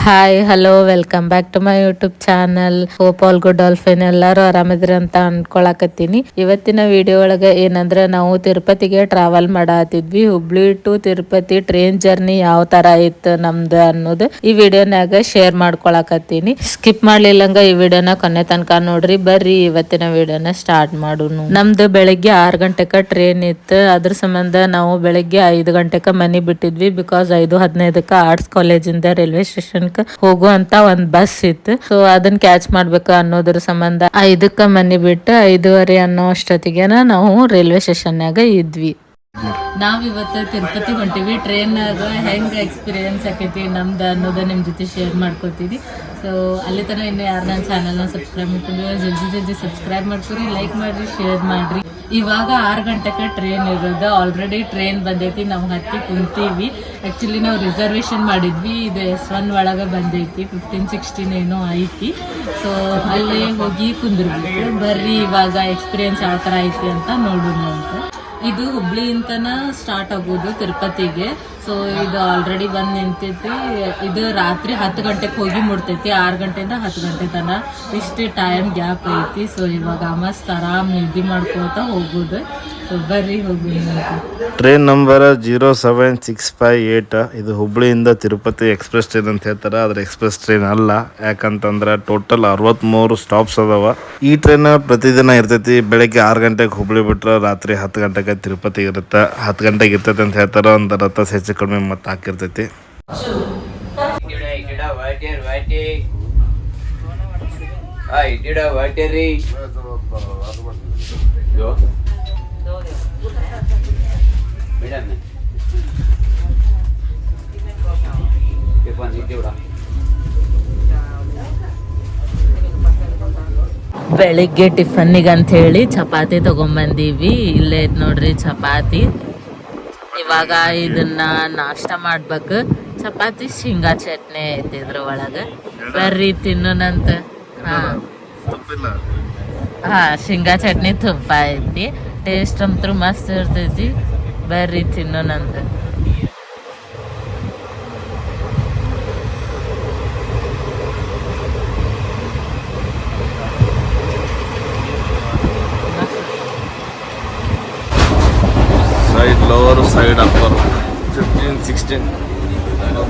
Hi hello welcome back to my YouTube channel. Hope all good all fine. ಎಲ್ಲರೂ ಆರಾಮಿದ್ರಿ ಅಂತ ಅನ್ಕೊಳಕತ್ತೀನಿ. ಇವತ್ತಿನ video ಒಳಗೆ ಏನಂದ್ರೆ ನಾವು ತಿರುಪತಿಗೆ ಟ್ರಾವೆಲ್ ಮಾಡತ್ತಿದ್ವಿ. Hubli to Tirupati train journey ಯಾವ ತರ ಇತ್ತು ನಮ್ದು ಅನ್ನೋದು ಈ ವಿಡಿಯೋನಾಗ ಶೇರ್ ಮಾಡ್ಕೊಳಕತ್ತೀನಿ. ಸ್ಕಿಪ್ ಮಾಡ್ಲಿಲ್ಲಂಗ ಈ ವಿಡಿಯೋನ ಕೊನೆ ತನಕ ನೋಡ್ರಿ. ಬರ್ರಿ ಇವತ್ತಿನ ವಿಡಿಯೋನ ಸ್ಟಾರ್ಟ್ ಮಾಡೋನು. ನಮ್ದು ಬೆಳಿಗ್ಗೆ 6 ಗಂಟೆಕ ಟ್ರೈನ್ ಇತ್ತು. ಅದ್ರ ಸಂಬಂಧ ನಾವು ಬೆಳಿಗ್ಗೆ 5 ಗಂಟೆಕ ಮನಿ ಬಿಟ್ಟಿದ್ವಿ. ಬಿಕಾಸ್ 5:15ಕ್ಕ ಆರ್ಟ್ಸ್ ಕಾಲೇಜಿಂದ ರೈಲ್ವೆ ಸ್ಟೇಷನ್ ಹೋಗುವಂತ ಒಂದ್ ಬಸ್ ಇತ್ತು. ಸೊ ಅದನ್ನ ಕ್ಯಾಚ್ ಮಾಡ್ಬೇಕು ಅನ್ನೋದ್ರ ಸಂಬಂಧ 5ಕ್ಕ ಮನಿ ಬಿಟ್ಟು 5:15 ಅನ್ನೋ ಅಷ್ಟೊತ್ತಿಗೆನ ನಾವು ರೈಲ್ವೆ ಸ್ಟೇಷನ್ಯಾಗ ಇದ್ವಿ. ನಾವ್ ಇವತ್ತು ತಿರುಪತಿ ಹೊಂಟಿವಿ. ಟ್ರೈನ್ನಾಗ ಹೆಂಗ್ ಎಕ್ಸ್ಪೀರಿಯನ್ಸ್ ಆಕೈತಿ ನಮ್ದು ಅನ್ನೋದ ನಿಮ್ ಜೊತೆ ಶೇರ್ ಮಾಡ್ಕೊತೀವಿ. ಸೊ ಅಲ್ಲಿ ತನಕ ಇನ್ನು ಯಾರು ನನ್ನ ಚಾನಲ್ನ ಸಬ್ಸ್ಕ್ರೈಬ್ ಮಾಡ್ಕೊಂಡು ಜಲ್ದಿ ಸಬ್ಸ್ಕ್ರೈಬ್ ಮಾಡ್ಕೊರಿ, ಲೈಕ್ ಮಾಡ್ರಿ, ಶೇರ್ ಮಾಡ್ರಿ. ಇವಾಗ 6 ಗಂಟೆಗೆ ಟ್ರೈನ್ ಇರೋದು. ಆಲ್ರೆಡಿ ಟ್ರೈನ್ ಬಂದೈತಿ, ನಾವು ಹತ್ತಿ ಕುಂತೀವಿ. ಆ್ಯಕ್ಚುಲಿ ನಾವು ರಿಸರ್ವೇಷನ್ ಮಾಡಿದ್ವಿ. ಇದು S1 ಒಳಗೆ ಬಂದೈತಿ, 15-16 ಏನೋ ಐತಿ. ಸೊ ಅಲ್ಲೇ ಹೋಗಿ ಕುಂದಿರ್ಬೇಕು. ಬರ್ರಿ ಇವಾಗ ಎಕ್ಸ್ಪೀರಿಯನ್ಸ್ ಯಾವ ಥರ ಐತಿ ಅಂತ ನೋಡೋಣ ಅಂತ. ಇದು ಹುಬ್ಳಿಯಿಂದನ ಸ್ಟಾರ್ಟ್ ಆಗೋದು ತಿರುಪತಿಗೆ. ಸೊ ಇದು ಆಲ್ರೆಡಿ ಬಂದು ನಿಂತೈತಿ. ಇದು ರಾತ್ರಿ 10 ಗಂಟೆಗೆ ಹೋಗಿ ಮುಡ್ತೈತಿ. 6 ಗಂಟೆಯಿಂದ 10 ಗಂಟೆ ತನಕ ಇಷ್ಟು ಟೈಮ್ ಗ್ಯಾಪ್ ಐತಿ. ಸೊ ಇವಾಗ ಮಸ್ತ್ ಆರಾಮ್ ನಿದ್ದೆ ಮಾಡ್ಕೋತ ಹೋಗೋದು. ಸೊ ಬರ್ರಿ ಹೋಗೋದು. Train number 07658. ಇದು ಹುಬ್ಳಿಯಿಂದ ತಿರುಪತಿ ಎಕ್ಸ್ಪ್ರೆಸ್ ಟ್ರೈನ್ ಅಂತ ಹೇಳ್ತಾರೆ. ಆದ್ರೆ ಎಕ್ಸ್ಪ್ರೆಸ್ ಟ್ರೈನ್ ಅಲ್ಲ. ಯಾಕಂತಂದ್ರೆ ಟೋಟಲ್ 63 ಸ್ಟಾಪ್ಸ್ ಅದಾವ. ಈ ಟ್ರೈನ್ ಪ್ರತಿದಿನ ಇರ್ತೈತಿ. ಬೆಳಗ್ಗೆ 6 ಗಂಟೆಗೆ ಹುಬ್ಳಿ ಬಿಟ್ರೆ ರಾತ್ರಿ 10 ಗಂಟೆಗೆ ತಿರುಪತಿ ಇರುತ್ತೆ. 10 ಗಂಟೆಗೆ ಇರ್ತೈತೆ ಅಂತ ಹೇಳ್ತಾರೆ. ಒಂದು ರಥ ಹೆಚ್ಚು ಕಡಿಮೆ ಮತ್ತೆ ಹಾಕಿರ್ತೈತಿ. ಬೆಳಿಗ್ಗೆ ಟಿಫನ್ನಿಗೆ ಅಂತ ಹೇಳಿ ಚಪಾತಿ ತಗೊಂಬಂದೀವಿ. ಇಲ್ಲೇ ಐತ್ ನೋಡ್ರಿ ಚಪಾತಿ. ಇವಾಗ ಇದನ್ನ ನಾಷ್ಟ ಮಾಡ್ಬೇಕು. ಚಪಾತಿ ಶೇಂಗಾ ಚಟ್ನಿ ಐತಿ ಇದ್ರ ಒಳಗೆ. ಬರ್ರಿ ತಿನ್ನೋಣಂತ. ಹಾ ಶೇಂಗಾ ಚಟ್ನಿ ತುಪ್ಪ ಐತಿ. ಟೇಸ್ಟ್ ಅಂತೂ ಮಸ್ತ್ ಇರ್ತೈತಿ. ಬರ್ರಿ ತಿನ್ನೋಣಂತ. ಸೈಡ್ ಲೋವರ್ ಸೈಡ್ ಅಪ್ಪರ್ 15-16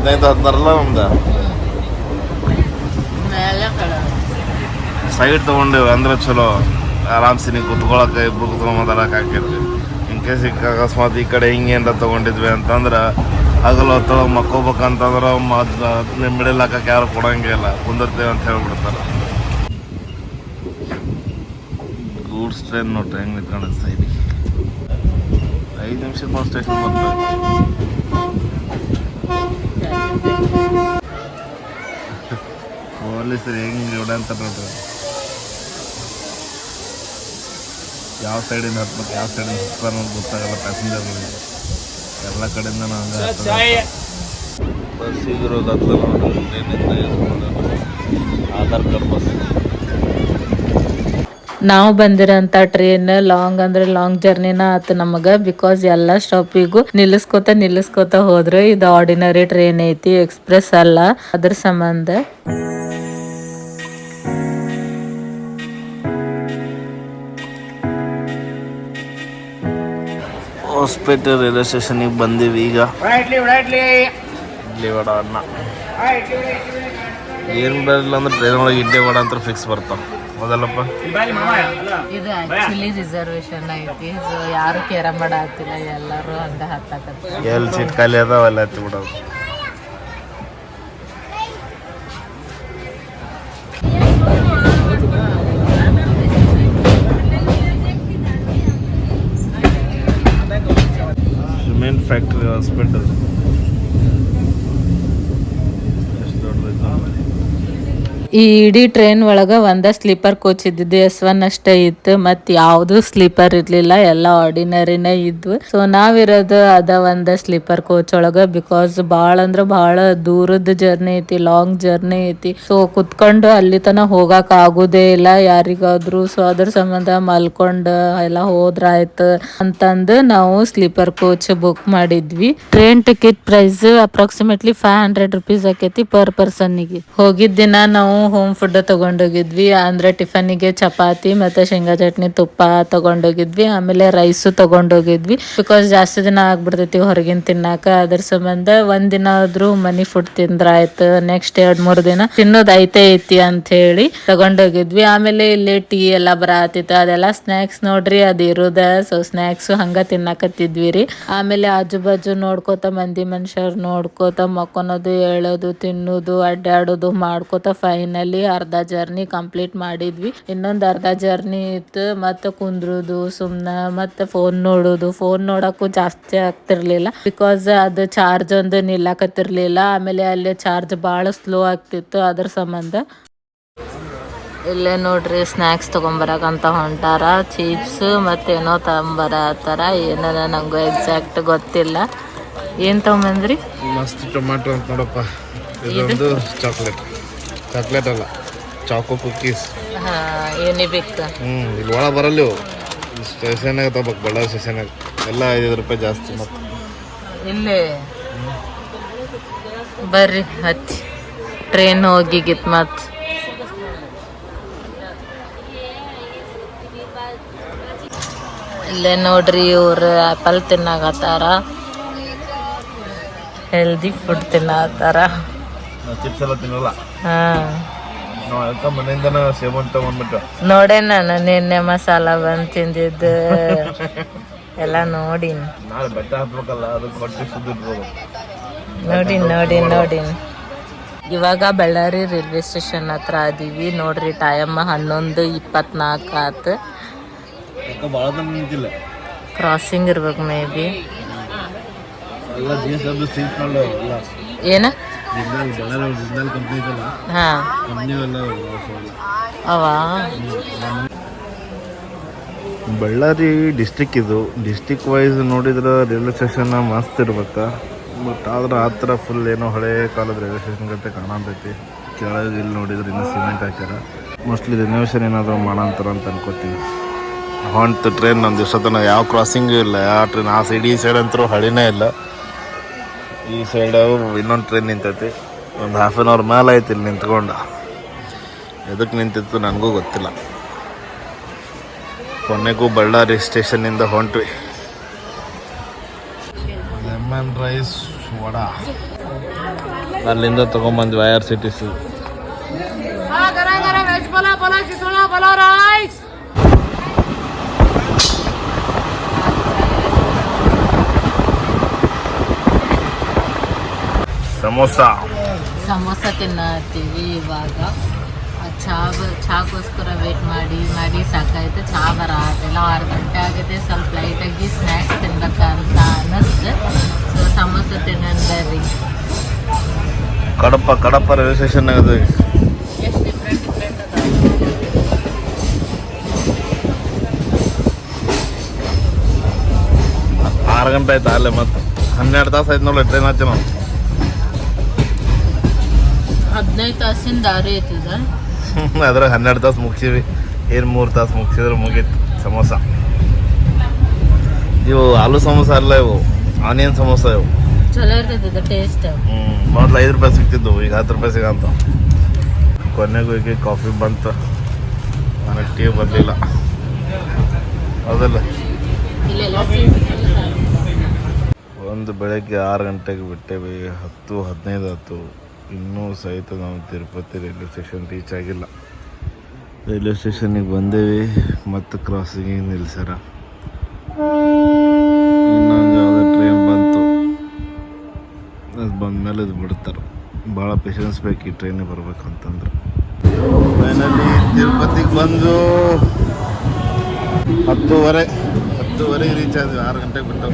15-16 ನಮ್ದು ಸೈಡ್ ತೊಗೊಂಡೇವಿ ಅಂದ್ರೆ ಚಲೋ. ಆರಾಮ್ಸಿ ನೀವು ಕುತ್ಕೊಳಕ್ಕೆ ಇಬ್ರು ಕುತ್ಕೊಂಡು ಮಾತಾಡಕ್ಕೆ ಹಾಕೈತಿ. ಇನ್ ಕೇಸ್ ಅಕಸ್ಮಾತ್ ಈ ಕಡೆ ಹಿಂಗೇನ್ರ ತೊಗೊಂಡಿದ್ವಿ ಅಂತಂದ್ರೆ ಹಗಲು ಹೊತ್ತೊಳಗೆ ಮಕ್ಕೋಬೇಕಂತಂದ್ರೆ ಮಿಡಲ್ ಹಾಕಕ್ಕೆ ಯಾರು ಕೊಡಂಗಿಲ್ಲ, ಕುಂದಿರ್ತೇವೆ ಅಂತ ಹೇಳ್ಬಿಡ್ತಾರೆ. ಗೂಡ್ಸ್ ಟ್ರೈನ್ ನೋಡ್ರಿ ಹೆಂಗೆ ನಿಂತ್ಕೊಂಡು ಸೈಡಿಗೆ. 5 ನಿಮಿಷಕ್ಕೆ ಒಂದು ಸ್ಟೇಷನ್ ಬರ್ತದೆ. ಪೊಲೀಸರು ಹೆಂಗೆ ಓಡಾಡ್ತಾರೆ ನೋಡ್ರಿ. ಯಾವ ಸೈಡಿಂದ ಹತ್ಬೇಕು, ಯಾವ ಸೈಡಿಂದ ಹತ್ತಾರೆ ಅನ್ನೋದು ಗೊತ್ತಾಗಲ್ಲ ಪ್ಯಾಸೆಂಜರ್ಗಳಿಗೆ. ಎಲ್ಲ ಕಡೆಯಿಂದ ಹಂಗೆ ಬಸ್ ಇರೋದು ಹತ್ತಲ್ಲ ನೋಡ್ರಿ. ಟ್ರೈನಿಂದ ಆಧಾರ್ ಕಾರ್ಡ್ ಬಸ್. ನಾವು ಬಂದಿರೋಂಥ ಟ್ರೈನ್ ಲಾಂಗ್ ಅಂದ್ರೆ ಲಾಂಗ್ ಜರ್ನಿನ ಆಯ್ತು ನಮಗೆ. ಬಿಕಾಸ್ ಎಲ್ಲ ಸ್ಟಾಪಿಗೂ ನಿಲ್ಲಿಸ್ಕೋತ ಹೋದ್ರೆ ಇದು ಆರ್ಡಿನರಿ ಟ್ರೈನ್ ಐತಿ, ಎಕ್ಸ್ಪ್ರೆಸ್ ಅಲ್ಲ. ಅದ್ರ ಸಂಬಂಧ ಹೊಸಪೇಟೆ ರೈಲ್ವೆ ಸ್ಟೇಷನಿಗೆ ಬಂದೀವಿ ಈಗ. ಇಡ್ಲಿ ವಡ ಅನ್ನ ಏನು ಬರಲಿಲ್ಲ ಅಂದ್ರೆ ಟ್ರೈನ್ ಒಳಗೆ ಇಡ್ಲಿ ವಡ ಅಂತ ಫಿಕ್ಸ್ ಬರ್ತಾವ. ಮೊದಲಪ್ಪ ಇದು ಆಕ್ಚುಲಿ ರಿಸರ್ವೇಶನ್ ಐತಿ. ಸೊ ಯಾರು ಕೇರ ಮಾಡತ್ತಿಲ್ಲ, ಎಲ್ಲರೂ ಹಂಗ ಹತ್ತಾಕತ್ತ. ಎಲ್ಲಿ ಸೀಟ್ ಖಾಲಿ ಅದಾವ ಎಲ್ಲ ಹತ್ತಿ ಬಿಡೋದು. ಸಿಮೆಂಟ್ ಫ್ಯಾಕ್ಟ್ರಿ ಹಾಸ್ಪಿಟಲ್ ಎಷ್ಟು ದೊಡ್ಡದೈತೆ. ಈ ಇಡೀ ಟ್ರೈನ್ ಒಳಗ ಒಂದ ಸ್ಲೀಪರ್ ಕೋಚ್ ಇದ್ದಿದ್ದು S1 ಅಷ್ಟೇ ಇತ್ತು. ಮತ್ ಯಾವ್ದು ಸ್ಲೀಪರ್ ಇರ್ಲಿಲ್ಲ, ಎಲ್ಲ ಆರ್ಡಿನರಿನೇ ಇದ್ವು. ಸೊ ನಾವಿರೋದು ಅದ ಒಂದ ಸ್ಲೀಪರ್ ಕೋಚ್ ಒಳಗ. ಬಿಕಾಸ್ ಬಾಳ ಅಂದ್ರ ಬಾಳ ದೂರದ ಜರ್ನಿ ಐತಿ, ಲಾಂಗ್ ಜರ್ನಿ ಐತಿ. ಸೊ ಕುತ್ಕೊಂಡು ಅಲ್ಲಿ ತನ ಹೋಗಾಕ ಆಗುದೇ ಇಲ್ಲ ಯಾರಿಗಾದ್ರು. ಸೊ ಅದ್ರ ಸಂಬಂಧ ಮಲ್ಕೊಂಡ್ ಎಲ್ಲ ಹೋದ್ರ ಆಯ್ತು ಅಂತಂದು ನಾವು ಸ್ಲೀಪರ್ ಕೋಚ್ ಬುಕ್ ಮಾಡಿದ್ವಿ. Train ticket price approximately 500 rupees ಆಕೈತಿ ಪರ್ ಪರ್ಸನ್ನಿಗೆ. ಹೋಗಿದ್ದ ದಿನ ನಾವು ಹೋಮ್ ಫುಡ್ ತಗೊಂಡೋಗಿದ್ವಿ. ಅಂದ್ರೆ ಟಿಫನಿಗೆ ಚಪಾತಿ ಮತ್ತೆ ಶೇಂಗಾ ಚಟ್ನಿ ತುಪ್ಪ ತಗೊಂಡೋಗಿದ್ವಿ. ಆಮೇಲೆ ರೈಸು ತಗೊಂಡೋಗಿದ್ವಿ. ಬಿಕಾಸ್ ಜಾಸ್ತಿ ದಿನ ಆಗ್ಬಿಡ್ತೈತಿ ಹೊರಗಿನ ತಿನ್ನಾಕ. ಅದ್ರ ಸಂಬಂಧ ಒಂದ್ ದಿನ ಆದ್ರೂ ಮನಿ ಫುಡ್ ತಿಂದ್ರ ಆಯ್ತು, ನೆಕ್ಸ್ಟ್ 2-3 ದಿನ ತಿನ್ನೋದ್ ಐತಿ ಅಂತ ಹೇಳಿ ತಗೊಂಡೋಗಿದ್ವಿ. ಆಮೇಲೆ ಇಲ್ಲಿ ಟೀ ಎಲ್ಲ ಬರತ್ತಿತ್ತು, ಅದೆಲ್ಲ ಸ್ನಾಕ್ಸ್ ನೋಡ್ರಿ ಅದು ಇರುದ. ಸೊ ಸ್ನಾಕ್ಸ್ ಹಂಗ ತಿನ್ನಾಕತ್ತಿದ್ವಿ ರೀ. ಆಮೇಲೆ ಆಜು ಬಾಜು ನೋಡ್ಕೋತ ಮಂದಿ ಮನುಷ್ಯರ್ ನೋಡ್ಕೋತ ಮಕ್ಕೊನೋದು, ಹೇಳೋದು, ತಿನ್ನೋದು, ಅಡ್ಡಾಡೋದು ಮಾಡ್ಕೋತ ಫೈನಲಿ ಅರ್ಧ ಜರ್ನಿ ಕಂಪ್ಲೀಟ್ ಮಾಡಿದ್ವಿ. ಇನ್ನೊಂದ್ ಅರ್ಧ ಜರ್ನಿ ಇತ್ತು. ಮತ್ತೆ ಕುಂದ್ರುದು ಸುಮ್ನ, ಮತ್ತೆ ಫೋನ್ ನೋಡೋದು. ಫೋನ್ ನೋಡಕ್ಕೂ ಜಾಸ್ತಿ ಆಗ್ತಿರ್ಲಿಲ್ಲ ಬಿಕಾಸ್ ಅದು ಚಾರ್ಜ್ ಒಂದು ನಿಲ್ಲಕತ್ತಿರ್ಲಿಲ್ಲ. ಆಮೇಲೆ ಅಲ್ಲಿ ಚಾರ್ಜ್ ಬಹಳ ಸ್ಲೋ ಆಗ್ತಿತ್ತು. ಅದ್ರ ಸಂಬಂಧ ಇಲ್ಲೇ ನೋಡ್ರಿ ಸ್ನ್ಯಾಕ್ಸ್ ತಗೊಂಬರಕಂತ ಹೊಂಟಾರ. ಚಿಪ್ಸ್ ಮತ್ತೇನೋ ತಗೊಂಬರತ್ತಾರ, ಏನಾರ ನಂಗೂ ಎಕ್ಸಾಕ್ಟ್ ಗೊತ್ತಿಲ್ಲ. ಏನ್ ತಗೊಂಬಂದ್ರಿ? ಮಸ್ತ್ ಟೊಮ್ಯಾಟೊ ಅಂತ ನೋಡಪ್ಪ. ಇದೊಂದು ಚಾಕ್ಲೇಟ್ ಅಲ್ಲ, ಚಾಕೋ ಕುಕ್ಕೀಸ್. ಏನಿಬೇಕು ಇಲ್ಲಿ ಒಳಗೆ ಬರಲ್ಲ. ಸ್ಟೇಷನಾಗ ತಗೋಬೇಕು, ಬಳ್ಳಾರಿ ಸ್ಟೇಷನಾಗ ಎಲ್ಲ 5 ರೂಪಾಯಿ ಜಾಸ್ತಿ. ಮತ್ತೆ ಇಲ್ಲೇ ಬರ್ರಿ ಹತ್ತಿ ಟ್ರೈನ್ ಹೋಗಿಗಿತ್ ಮತ್ ಇಲ್ಲೇ ನೋಡ್ರಿ ಇವ್ರು ಆಪಲ್ ತಿನ್ನಾಕತ್ತಾರ, ಹೆಲ್ದಿ ಫುಡ್ ತಿನ್ನಾಕತ್ತಾರ. ಚಿಪ್ಸ್ ಎಲ್ಲ ತಿನ್ನಲ್ಲ. ಮನೆಯಿಂದನ ಸೇವಂತ ನೋಡೇ ನಾನು ನಿನ್ನೆ ಮಸಾಲ ಬಂದ್ ತಿಂದಿದ್ದು ಎಲ್ಲ ನೋಡಿನ್. ನಾಳೆ ಬೆಟ್ಟ ಹಾಕ್ಬೇಕಲ್ಲ, ಅದಕ್ಕೆ ಹೊಟ್ಟೆ ಸುದ್ದಿ ಇಟ್ಬೋದು. ನೋಡಿನ್. ಇವಾಗ ಬಳ್ಳಾರಿ ರೈಲ್ವೆ ಸ್ಟೇಷನ್ ಹತ್ರ ಅದೀವಿ ನೋಡ್ರಿ. ಟೈಮ್ 11:24 ಆತು. ಕ್ರಾಸಿಂಗ್ ಇರ್ಬೇಕು ಮೇ ಬಿ. ಏನ ಬಳ್ಳಾರಿ ಡಿಸ್ಟಿಕ್ ಇದು. ಡಿಸ್ಟಿಕ್ ವೈಸ್ ನೋಡಿದ್ರೆ ರೈಲ್ವೆ ಸ್ಟೇಷನ್ ಮಸ್ತ್ ಇರ್ಬೇಕು. ಬಟ್ ಆದ್ರೆ ಆ ಥರ ಫುಲ್ ಏನೋ ಹಳೆ ಕಾಲದ ರೈಲ್ವೆ ಸ್ಟೇಷನ್ ಗತೆ ಕಾಣತೈತಿ. ಕೆಳಗೆ ಇಲ್ಲಿ ನೋಡಿದ್ರೆ ಇನ್ನೂ ಸಿಮೆಂಟ್ ಹಾಕ್ಯಾರ. ಮೋಸ್ಟ್ಲಿ ರಿನೋವೇಷನ್ ಏನಾದರೂ ಮಾಡಂತಾರ ಅಂತ ಅನ್ಕೋತೀನಿ. ಹೊಂಟು ಟ್ರೈನ್ ನಮ್ಮ ದಿವಸ ತನಕ ಯಾವ ಕ್ರಾಸಿಂಗು ಇಲ್ಲ. ಯಾವ ಟ್ರೈನ್ ಆ ಸೈಡ್ ಈ ಸೈಡ್ ಅಂತೂ ಹಳಿನೇ ಇಲ್ಲ. ಈ ಸೈಡ್ ಇನ್ನೊಂದು ಟ್ರೈನ್ ನಿಂತೈತಿ. ಒಂದು 1/2 hour ಮೇಲೆ ಐತಿ ಇಲ್ಲಿ ನಿಂತ್ಕೊಂಡು. ಎದಕ್ಕೆ ನಿಂತಿತ್ತು ನನಗೂ ಗೊತ್ತಿಲ್ಲ. ಕೊನೆಗೂ ಬಳ್ಳಾರಿ ಸ್ಟೇಷನ್ನಿಂದ ಹೊಂಟ್ವಿ. ಲೆಮನ್ ರೈಸ್ ವಡಾ ಅಲ್ಲಿಂದ ತೊಗೊಂಬಂದ್ವಿ IRCTC. ಸಮೋಸ ತಿನ್ನತ್ತೀವಿ ಇವಾಗ. ಚಾಗೋಸ್ಕರ ವೇಟ್ ಮಾಡಿ ಸಾಕಾಯ್ತು. ಚಾ ಬರತ್ತಿಲ್ಲ, 6 ಗಂಟೆ ಆಗಿದೆ. ಸ್ವಲ್ಪ ಲೈಟಾಗಿ ಸ್ನ್ಯಾಕ್ಸ್ ತಿನ್ಬೇಕಂತ ಅನ್ನಿಸ್ತು. ಸೊ ಸಮೋಸ ತಿನ್ನಂದ್ರಿ. ಕಡಪ ರೈಲ್ವೆ ಸ್ಟೇಷನ್ ಅದು ಎಷ್ಟು ಡಿಫ್ರೆಂಟ್ ಅದ. 6 ಗಂಟೆ ಆಯ್ತು ಅಲ್ಲೇ. ಮತ್ತೆ 12 ತಾಸು ಆಯ್ತು ನೋಡಿ ಟ್ರೈನ್ ಹಚ್ಚಿ ನಾವು. 15 ತಾಸಿನ ದಾರಿ ಐತಿದ. ಅದ್ರಾಗ 12 ತಾಸು ಮುಗಿಸಿವಿ. ಏನು 3 ತಾಸು ಮುಗಿಸಿದ್ರೆ ಮುಗೀತು ಸಮೋಸ. ಇವು ಆಲೂ ಸಮೋಸ ಅಲ್ಲ, ಇವು ಆನಿಯನ್ ಸಮೋಸ. ಇವು ಚಲೋ ಇರ್ತೈತೆ ಟೇಸ್ಟ್. ಮೊದಲು 5 ರೂಪಾಯಿ ಸಿಗ್ತಿದ್ವು, ಈಗ 10 ರೂಪಾಯಿ ಸಿಗಂತ. ಕೊನೆಗೂ ಈಗ ಕಾಫಿ ಬಂತು, ನನಗೆ ಟೀ ಬರಲಿಲ್ಲ. ಹೌದಲ್ಲ? ಒಂದು ಬೆಳಗ್ಗೆ 6 ಗಂಟೆಗೆ ಬಿಟ್ಟೇವಿ. 10:15 ಆಯ್ತು. ಇನ್ನೂ ಸಹಿತ ನಾವು ತಿರುಪತಿ ರೈಲ್ವೆ ಸ್ಟೇಷನ್ ರೀಚ್ ಆಗಿಲ್ಲ. ರೈಲ್ವೆ ಸ್ಟೇಷನಿಗೆ ಬಂದೇವಿ, ಮತ್ತು ಕ್ರಾಸಿಂಗಿಗೆ ನಿಲ್ಸ್ಯಾರ. ಇನ್ನೊಂದು ಯಾವುದೋ ಟ್ರೈನ್ ಬಂತು, ಅದು ಬಂದಮೇಲೆ ಇದು ಬಿಡ್ತಾರೆ. ಭಾಳ ಪೇಷನ್ಸ್ ಬೇಕು ಈ ಟ್ರೈನಿಗೆ ಬರ್ಬೇಕಂತಂದ್ರೆ. ಫೈನಲಿ ತಿರುಪತಿಗೆ ಬಂದು 10:30ಗೆ ರೀಚ್ ಆದ್ವಿ. 6 ಗಂಟೆಗೆ ಬಿಟ್ಟು.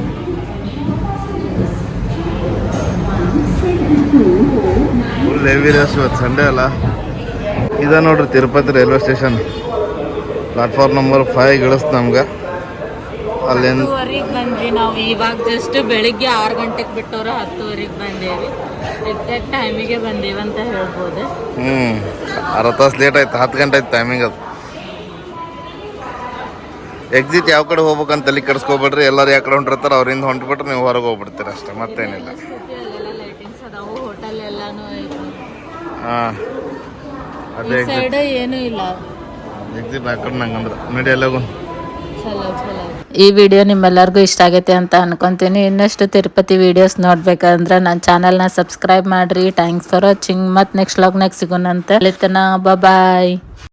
Full heavy rush. ಇವತ್ತು ಸಂಡೇ ಅಲ್ಲ. ಇದ ನೋಡ್ರಿ Tirupati railway station. Platform number 5 ಇಳಿಸ್ತು ನಮ್ಗೆ. ಅಲ್ಲೇನು 10:30 ಬಂದ್ವಿ ನಾವು. ಇವಾಗ ಜಸ್ಟ್ ಬೆಳಿಗ್ಗೆ 6 ಗಂಟೆಗೆ ಬಿಟ್ಟವ್ರು 10:30 ಬಂದೇವಿ. ಎಕ್ಸಾಕ್ಟ್ ಟೈಮಿಗೆ ಬಂದೇವಿ ಅಂತ ಹೇಳ್ಬೋದು. ಅರ್ಧ ತಾಸು ಲೇಟ್ ಆಯ್ತು. 10 ಗಂಟೆ ಆಯ್ತು ಟೈಮಿಂಗ್. ಅದು ಎಕ್ಸಿಟ್ ಯಾವ ಕಡೆ ಹೋಗ್ಬೇಕಂತ ತಲೆ ಕೆಡಿಸ್ಕೊಬೇಡ್ರಿ. ಎಲ್ಲರೂ ಯಾವ ಕಡೆ ಹೊಂಟಿರ್ತಾರೆ ಅವ್ರಿಂದ ಹೊಂಟ್ಬಿಟ್ರೆ ನೀವು ಹೊರಗೆ ಹೋಗ್ಬಿಡ್ತೀರ ಅಷ್ಟೇ, ಮತ್ತೇನಿಲ್ಲ. ಲೈಟಿಂಗ್ಸ್ ಅದಾವು, ಹೋಟೆಲ್ ಎಲ್ಲಾನು ಐತಿ. ಹಾಂ, ಅದೇ ಸೈಡ್ ಏನೂ ಇಲ್ಲ. ಎಕ್ಸಿಟ್ ಆ ಕಡೆ ನಂಗಂದ್ರೆ ನಡಿ ಎಲ್ಲಗೂ. ಈ ವಿಡಿಯೋ ನಿಮ್ಮೆಲ್ಲರಿಗೂ ಇಷ್ಟ ಆಗೈತೆ ಅಂತ ಅನ್ಕೊಂತೀನಿ. ಇನ್ನಷ್ಟು ತಿರುಪತಿ ವಿಡಿಯೋಸ್ ನೋಡ್ಬೇಕಂದ್ರೆ ನನ್ನ ಚಾನಲ್ನ ಸಬ್ಸ್ಕ್ರೈಬ್ ಮಾಡ್ರಿ. Thanks for watching. ಮತ್ತು ನೆಕ್ಸ್ಟ್ ವ್ಲಾಗ್ನಾಗ ಸಿಗೋಣಂತ. ಬಾಯ್.